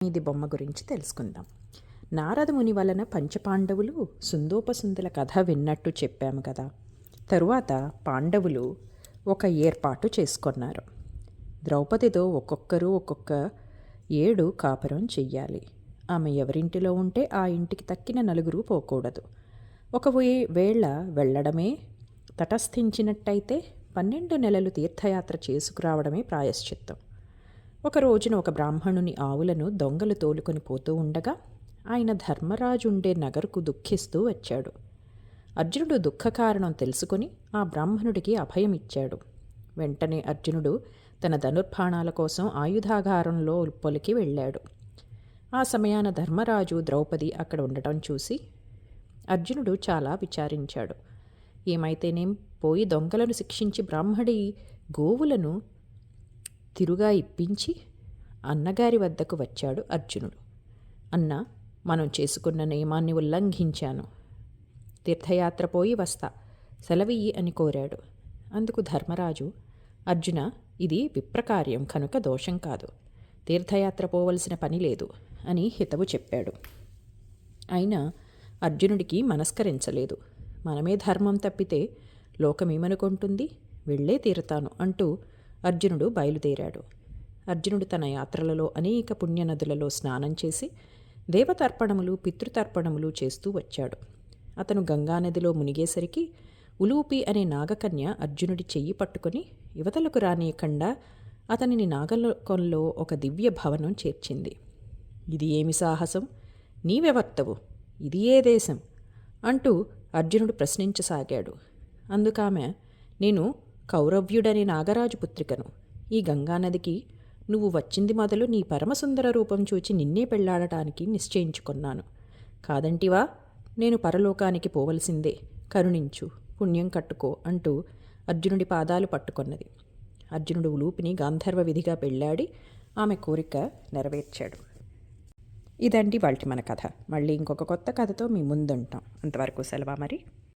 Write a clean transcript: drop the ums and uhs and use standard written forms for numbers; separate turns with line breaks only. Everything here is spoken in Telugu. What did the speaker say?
ఇది బొమ్మ గురించి తెలుసుకుందాం. నారద ముని వలన పంచపాండవులు సుందోపసుందుల కథ విన్నట్టు చెప్పాము కదా. తరువాత పాండవులు ఒక ఏర్పాటు చేసుకున్నారు. ద్రౌపదితో ఒక్కొక్కరు ఒక్కొక్క 7 కాపురం చెయ్యాలి. ఆమె ఎవరింటిలో ఉంటే ఆ ఇంటికి తక్కిన నలుగురు పోకూడదు. ఒకవేళ వెళ్ళడమే తటస్థించినట్టయితే 12 నెలలు తీర్థయాత్ర చేసుకురావడమే ప్రాయశ్చిత్తం. ఒక రోజున ఒక బ్రాహ్మణుని ఆవులను దొంగలు తోలుకొని పోతూ ఉండగా ఆయన ధర్మరాజుండే నగరుకు దుఃఖిస్తూ వచ్చాడు. అర్జునుడు దుఃఖ కారణం తెలుసుకొని ఆ బ్రాహ్మణుడికి అభయమిచ్చాడు. వెంటనే అర్జునుడు తన ధనుర్బాణాల కోసం ఆయుధాగారంలో పొలికి వెళ్ళాడు. ఆ సమయాన ధర్మరాజు ద్రౌపది అక్కడ ఉండటం చూసి అర్జునుడు చాలా విచారించాడు. ఏమైతేనేం పోయి దొంగలను శిక్షించి బ్రాహ్మడి గోవులను తిరుగా ఇప్పించి అన్నగారి వద్దకు వచ్చాడు అర్జునుడు. అన్న, మనం చేసుకున్న నియమాన్ని ఉల్లంఘించాను. తీర్థయాత్ర పోయి వస్తా, సెలవియ్యి అని కోరాడు. అందుకు ధర్మరాజు, అర్జున, ఇది విప్రకార్యం కనుక దోషం కాదు. తీర్థయాత్ర పోవలసిన పని లేదు అని హితవు చెప్పాడు. అయినా అర్జునుడికి మనస్కరించలేదు. మనమే ధర్మం తప్పితే లోకమేమనుకుంటుంది, వెళ్ళే తీరుతాను అంటూ అర్జునుడు బయలుదేరాడు. అర్జునుడు తన యాత్రలలో అనేక పుణ్యనదులలో స్నానం చేసి దేవతర్పణములు పితృతర్పణములు చేస్తూ వచ్చాడు. అతను గంగానదిలో మునిగేసరికి ఉలూపి అనే నాగకన్య అర్జునుడి చెయ్యి పట్టుకొని యువతలకు రానియకుండా అతనిని నాగలోకంలో ఒక దివ్య భవనం చేర్చింది. ఇది ఏమి సాహసం? నీవెవర్తవు? ఇది ఏ దేశం? అంటూ అర్జునుడు ప్రశ్నించసాగాడు. అందుకామె, నేను కౌరవ్యుడనే నాగరాజు పుత్రికను. ఈ గంగానదికి నువ్వు వచ్చింది మొదలు నీ పరమసుందర రూపం చూచి నిన్నే పెళ్లాడటానికి నిశ్చయించుకున్నాను. కాదంటివా? నేను పరలోకానికి పోవలసిందే, కరుణించు, పుణ్యం కట్టుకో అంటూ అర్జునుడి పాదాలు పట్టుకొన్నది. అర్జునుడు ఉలూపిని గాంధర్వ విధిగా పెళ్ళాడి ఆమె కోరిక నెరవేర్చాడు. ఇదండి వాటి మన కథ. మళ్ళీ ఇంకొక కొత్త కథతో మీ ముందుంటాం. అంతవరకు సెలవా మరి.